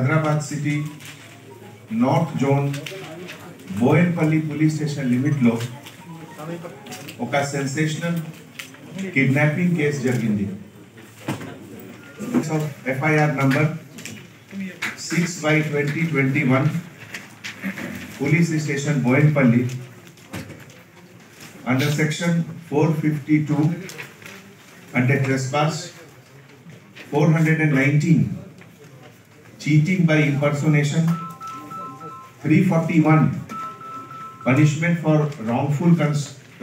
Hyderabad City North Zone Boyenpalli Police Station limit lo oka sensational kidnapping case jargindi. Of FIR number 6/2021 Police Station Boyenpalli under section 452 under trespass, 419 cheating by impersonation, 341 punishment for wrongful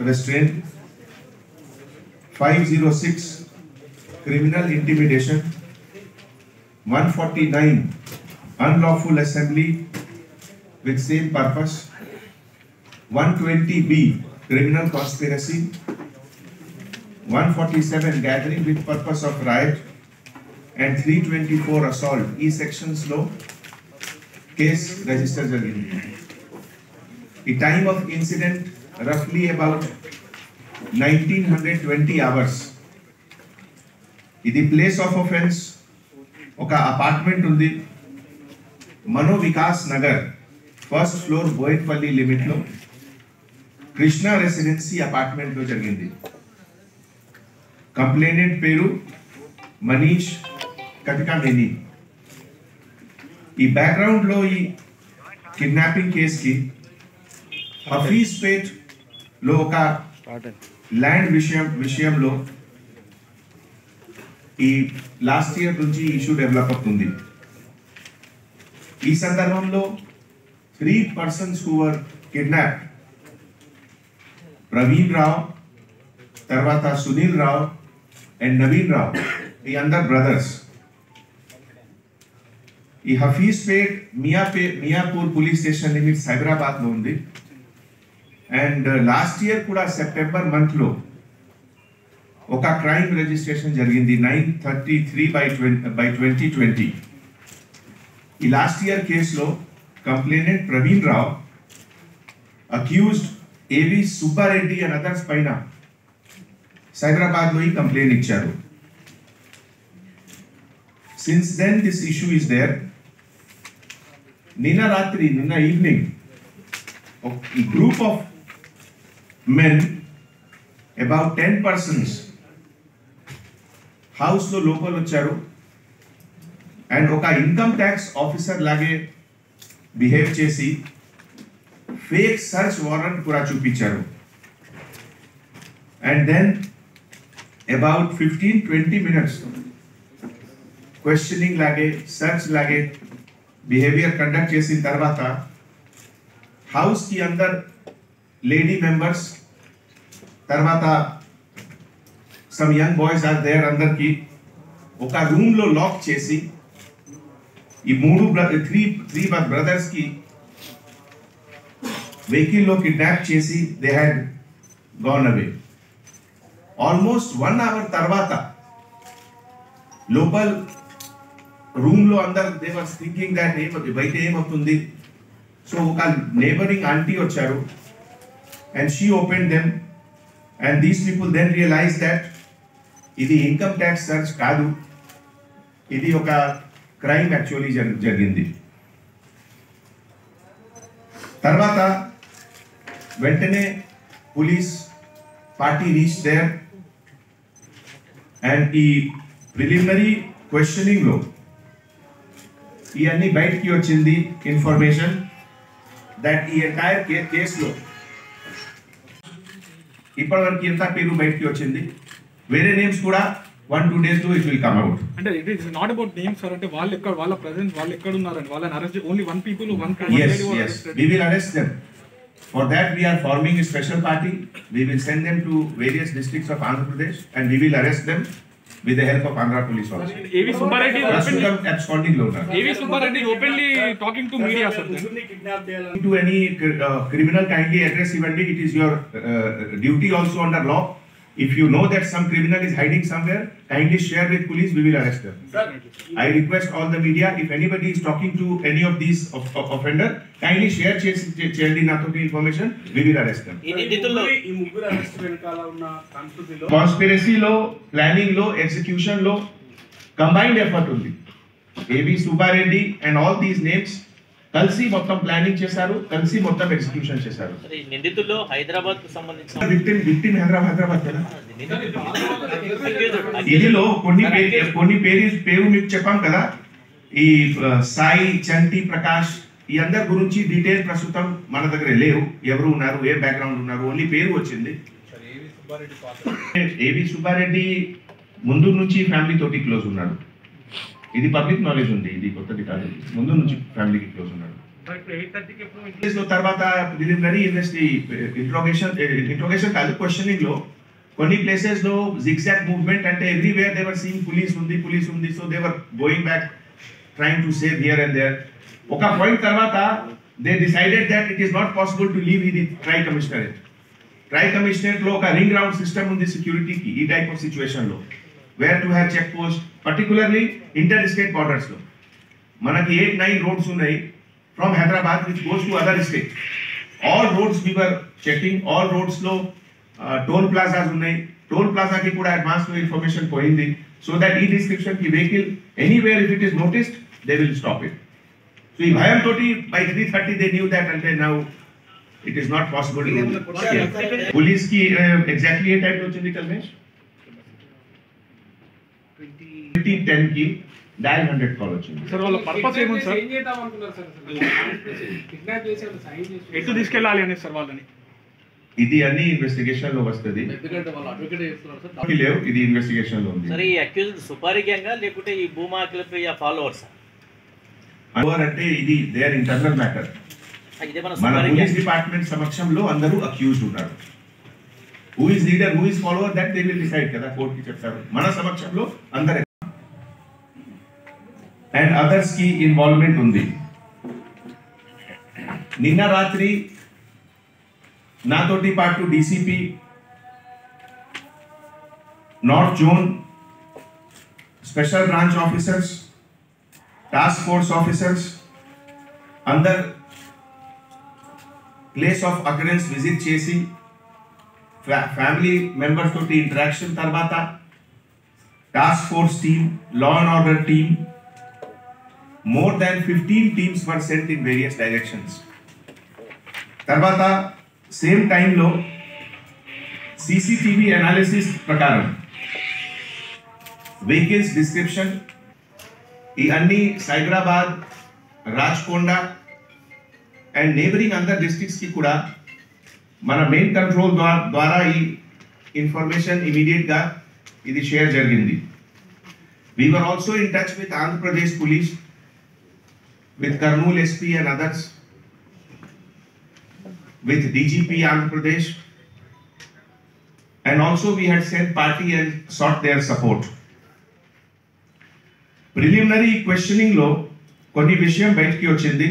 restraint, 506 criminal intimidation, 149 unlawful assembly with same purpose, 120B criminal conspiracy, 147 gathering with purpose of riot, and 324 assault. E sections law case registered jargindi. The time of incident roughly about 1920 hours. The place of offense oka apartment undi Mano Vikas Nagar first floor Boyenpalli limit lo Krishna Residency apartment lo jargindi. Complainant peru Manish Katikameni. ఈ background లో ఈ kidnapping case కి హఫీజ్పేట్ లో ఒక land విషయంలో ఈ last year నుంచి issue develop అవుతుంది. ఈ సందర్భంలో 3 persons who were kidnapped, Praveen Rao, తర్వాత సునీల్ రావ్ అండ్ నవీన్ రావ్, ఈ అందరు బ్రదర్స్. ఈ Hafeezpet Miyapur police station limits Hyderabad లో ఉంది. అండ్ లాస్ట్ ఇయర్ కూడా సెప్టెంబర్ మంత్ లో ఒక క్రైమ్ రిజిస్ట్రేషన్ జరిగింది 933/2020. ఈ లాస్ట్ ఇయర్ కేసులో కంప్లైనెంట్ ప్రవీణ్ రావ్ అక్యూజ్డ్ ఏవి సుబ్బారెడ్డి అండ్ అదర్స్ పైన హైదరాబాద్ లో ఈ కంప్లైంట్ ఇచ్చారు. Since then this issue is there. నిన్న evening a group of men, about 10 persons, house లో లోపల వచ్చారు అండ్ ఒక ఇన్కమ్ ట్యాక్స్ ఆఫీసర్ లాగే బిహేవ్ చేసి ఫేక్ సర్చ్ వారెంట్ కూడా చూపించారు. And then about 15-20 minutes questioning లాగే సర్చ్ లాగే బిహేవియర్ కండక్ట్ చేసిన తర్వాత హౌస్ కి అందర్ లేడీ మెంబర్స్ తర్వాత some young boys are there అందరికి ఒక రూమ్ లో లాక్ చేసి ఈ త్రీ బ్రదర్స్ కి వెహికల్ లో కిడ్నాప్ చేసి they had gone away. Almost 1 hour తర్వాత లోపల్ రూమ్ లో అందరు దే వర్ థింకింగ్ దట్ బయట ఏమవుతుంది. సో ఒక నేబరింగ్ ఆంటీ వచ్చారు and she open them and these people then realise that ఇది ఇన్కమ్ ట్యాక్స్ సర్చ్ కాదు, ఇది ఒక క్రైమ్ యాక్చువల్లీ జరిగింది. తర్వాత వెంటనే police party reach there and ఈ ప్రిలిమినరీ క్వశ్చనింగ్ లో ఇవన్నీ బయటికి వచ్చింది ఇన్ఫర్మేషన్ దట్ ఈ ఎంటైర్ కేసులో ఇప్పటివరకు ఎంత పేరు బయటికి వచ్చింది. వేరే నేమ్స్ కూడా 1-2 days లో ఇట్ విల్ కమ్ అవుట్. అంటే it is not about names sir, అంటే వాళ్ళు ఎక్కడ, వాళ్ళ ప్రెజెన్స్ వాళ్ళు ఎక్కడ ఉన్నారని వాళ్ళని arrest only 1 people 1 yes we will arrest them. For that we are forming a special party. We will send them to various districts of Andhra Pradesh and we will arrest them with the help of Andhra police also. ఏవి Subbareddy absconding లో ఉన్నారు. A V Subbareddy openly talking to media sir. To any criminal kindly address ఇవ్వండి. It is your duty also under law. If you know that some criminal is hiding somewhere, kindly share with police. We will arrest them. Sir, I request all the media, if anybody is talking to any of these offender, kindly share cheyandi nato information. We will arrest them. ఈ ముగ్గురు arrest వెనకాల ఉన్న conspiracy Conspiracy లో, planning లో, execution లో combined effort ఉంది. A V Subbareddy and all these names కలిసి మొత్తం ప్లానింగ్ చేశారు, కలిసి మొత్తం ఎగ్జిక్యూషన్ చేశారు. మరి నిందితుల్లో హైదరాబాద్ కు సంబంధించిన విక్టిమ్ హైదరాబాద్ కదా. Accused. ఇదిలో కొన్ని పేరు మీకు చెప్పాం కదా, ఈ సాయి, చంటి, ప్రకాష్, ఈ అందరి గురించి డీటెయిల్ ప్రస్తుతం మన దగ్గర లేవు. ఎవరు ఉన్నారు, ఏ బ్యాక్గ్రౌండ్ ఉన్నారు, ఓన్లీ పేరు వచ్చింది. ఏవి సుబ్బారెడ్డి ముందు నుంచి ఫ్యామిలీ తోటి క్లోజ్ ఉన్నాడు. ఇది పబ్లిక్ నాలెడ్జ్ ఉంది, ఇది కొత్తది కాదు. ముందు నుంచి ఫ్యామిలీకి క్లోజ్ ఉన్నాడు. తర్వాత ప్రిలిమినరీ ఇంట్రోగేషన్ కాదు, క్వశ్చనింగ్ లో కొన్ని ప్లేసెస్ లో జిగ్జాగ్ మూవ్మెంట్, అంటే ఎవ్రీవేర్ దేవర్ సీయింగ్ పోలీస్ ఉంది, so they were going back trying to save here and there. ఒక పాయింట్ తర్వాత they decided that it is not possible to leave ఇది ట్రై కమిషనరేట్. ట్రై కమిషనరేట్ లో ఒక ring round system ఉంది సెక్యూరిటీకి ఈ type of situation లో, where to have check post, particularly inter state borders లో. మనకి 8-9 రోడ్స్ ఉన్నాయి from Hyderabad which goes to other state. All roads we were checking. All roads లో టోల్ ప్లాజాస్ ఉన్నాయి. Toll ప్లాజాకి కూడా అడ్వాన్స్ లో ఇన్ఫర్మేషన్ పోయింది, so that ఈ డిస్క్రిప్షన్ కి vehicle anywhere if it is noticed they will stop it. So ఈ భయం తోటి బై 3:30 దే న్యూ దట్, అంటే now it is not possible. Police కి ఎగ్జాక్ట్లీ ఏ టైం వచ్చింది కల్మేష్? 2010 కి డయల్ 100 కాల్ వచ్చింది. సార్ వాళ్ళ పర్పస్ ఏముంది సార్? ఎటు తీసుకెళ్ళాలి అని సార్ వాళ్ళని? ఇది అన్ని ఇన్వెస్టిగేషన్ లో వస్తుంది. లేవు, ఇది ఇన్వెస్టిగేషన్ లో ఉంది. సరే, ఈ అక్యూజ్డ్ సుపారీ గ్యాంగ్ లేకుంటే ఈ భూమా అఖిలప్రియ ఫాలోవర్స్? అంటే ఇది దేర్ ఇంటర్నల్ మ్యాటర్. ఇదే మన మన సుపారీ పోలీస్ గ్యాంగ్. డిపార్ట్మెంట్ సమక్షంలో అందరూ అక్యూజ్డ్ ఉన్నారు. Who is leader, who is follower, that they will decide కదా, కోర్ట్ కి చెప్తారు. మన సమక్షంలో అందరు అండ్ అదర్స్ కి ఇన్వాల్వ్మెంట్ ఉంది. నిన్న రాత్రి నాతోటి పాటు DCP, north zone special branch officers, task force officers అందరు ప్లేస్ ఆఫ్ అకరెన్స్ విజిట్ చేసి ఫ్యామిలీ మెంబర్స్ తోటి ఇంటరాక్షన్ తర్వాత task force team, law and order team, more than 15 teams were sent in various directions. తర్వాత same టైంలో CCTV analysis ప్రకారం vehicles description, ఈ అన్ని Cyberabad, Rajkonda and neighbouring అందర్ డిస్ట్రిక్ట్స్ కి కూడా మన మెయిన్ కంట్రోల్ ద్వారా ఈ ఇన్ఫర్మేషన్ ఇమీడియట్ గా ఇది షేర్ జరిగింది. We were also in touch with Andhra Pradesh Police, with Kurnool SP and others, with DGP Andhra Pradesh, and also we had sent party and sought their support. Preliminary questioning lo konni vishayam bayatiki ochindi,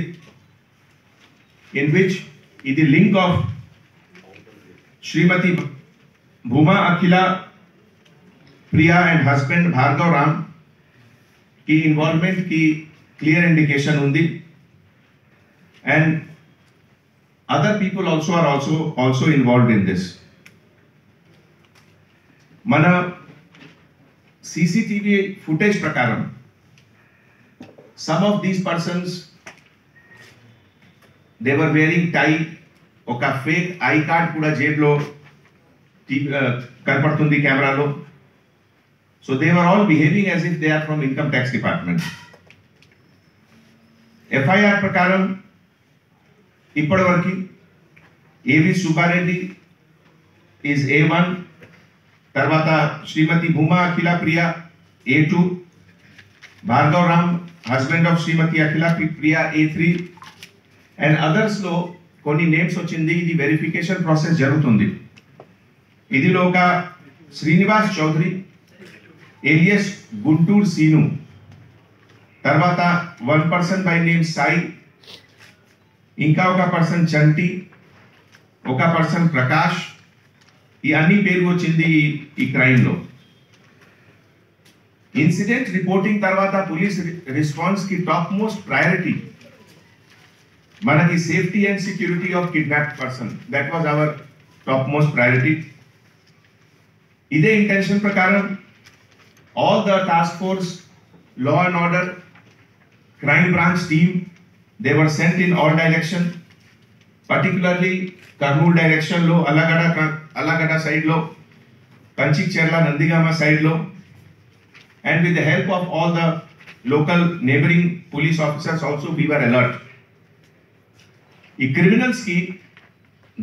in which idi link of Srimati Bhuma Akhila Priya and husband Bhargav Ram ki involvement ki clear indication undi, and other people also are also involved in this. Mana CCTV footage prakaram some of these persons, they were wearing tie, oka fake eye card kuda jeblo కనపడుతుంది కెమెరాలో. So they were all behaving as if they are from income tax department. FIR ప్రకారం ఇప్పటి వరకు ఏవి Subbareddy is A1, తర్వాత Shrimati Bhuma Akhila Priya A2, Bhargav Ram husband of Shrimati Akhila Priya A3 and others లో కొన్ని names వచ్చింది. ఇది వెరిఫికేషన్ ప్రాసెస్ జరుగుతుంది. ఇదిలో ఒక శ్రీనివాస్ చౌదరి ఏలియస్ గుంటూరు సీను, తర్వాత 1 పర్సన్ బై నేమ్ సాయి, ఇంకా ఒక పర్సన్ చంటి, ఒక పర్సన్ ప్రకాష్, ఈ అన్ని పేరు వచ్చింది ఈ క్రైమ్ లో. ఇన్సిడెంట్ రిపోర్టింగ్ తర్వాత పోలీస్ రెస్పాన్స్ కి టాప్ మోస్ట్ ప్రయారిటీ మనకి safety and security of kidnapped person, that was our top most priority. ఇదే ఇంటెన్షన్ ప్రకారం all the task force, law and order crime branch team. They were sent in all direction, particularly Kurnool direction lo, Alagada side lo, Kanchikcherla, Nandigama side lo, and with the help of all the local neighboring police officers also we were alert. The criminals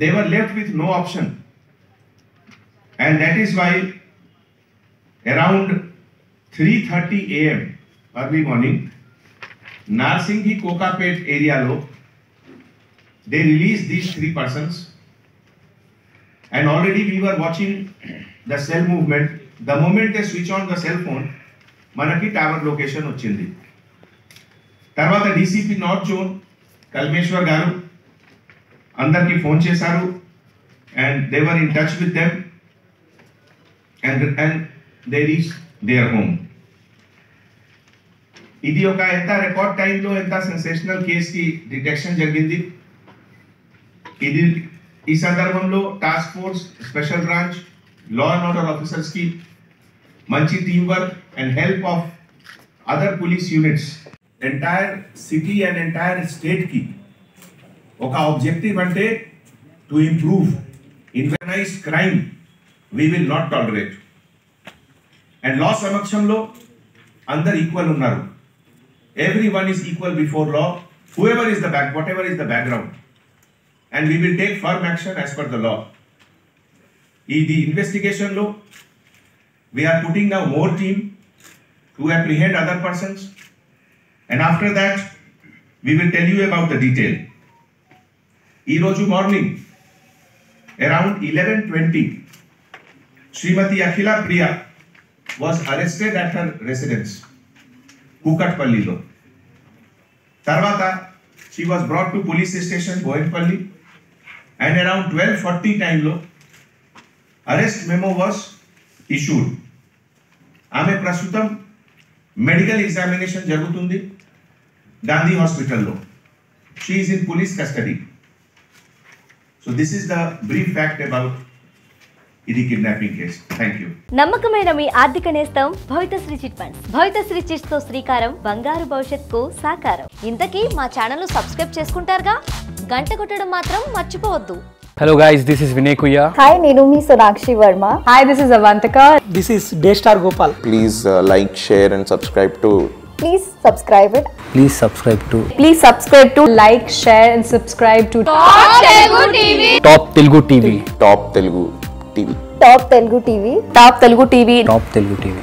they were left with no option, and that is why around 3:30 a.m. early morning, Narsinghi Kokapet area lo, they released these 3 persons, and already we were watching the cell movement. The moment they switch on the cell phone, manaki tower location ochindi. Tarvata DCP North Zone Kalmeshwar garu andarki phone chesaru, and they were in touch with them, and they reached their home. ఇది ఒక ఎంత record టైంలో ఎంత sensational case కి detection జరిగింది. ఇది ఈ సందర్భంలో task force, special branch, law and order officers కి మంచి team work and help of other police units, entire city and entire state కి ఒక ఆబ్జెక్టివ్ అంటే to improve organised crime we will not tolerate. And law సమక్షంలో అందరు equal ఉన్నారు. Everyone is equal before law, whatever is the background, and we will take firm action as per the law. In the investigation law, we are putting now more team to apprehend other persons, and after that, we will tell you about the detail. Iroju morning, around 11:20, Srimati Akhila Priya was arrested at her residence, Kukatpalli lo. Tarvata, she was brought to police station Boyenpalli, and around 12:40 time lo, arrest memo was issued. Ame prastutam medical examination jarugutundi Gandhi Hospital lo. She is in police custody. So this is the brief fact about ఇది kidnapping case. Thank you. నమ్మకమైన మీ ఆర్థిక నేస్తం Bhavithasri chit funds. Bhavithasri chits తో శ్రీకారం, బంగారు భవిష్యత్తుకు సాకారం. ఇంతకీ మా ఛానల్ ను సబ్స్క్రైబ్ చేసుకుంటారుగా, గంట కొట్టడం మాత్రం మర్చిపోవద్దు. Hello guys, this is Vinay Kuya. Hi, nenu me Sonakshi Verma. Hi, this is Avantika. This is Daystar Gopal. Please like, share and subscribe to. Please subscribe it. Please subscribe to. Please subscribe to, like, share and subscribe to Top Telugu TV. Top Telugu TV. Top Telugu TV. Top Telugu TV. Top Telugu TV. Top Telugu TV.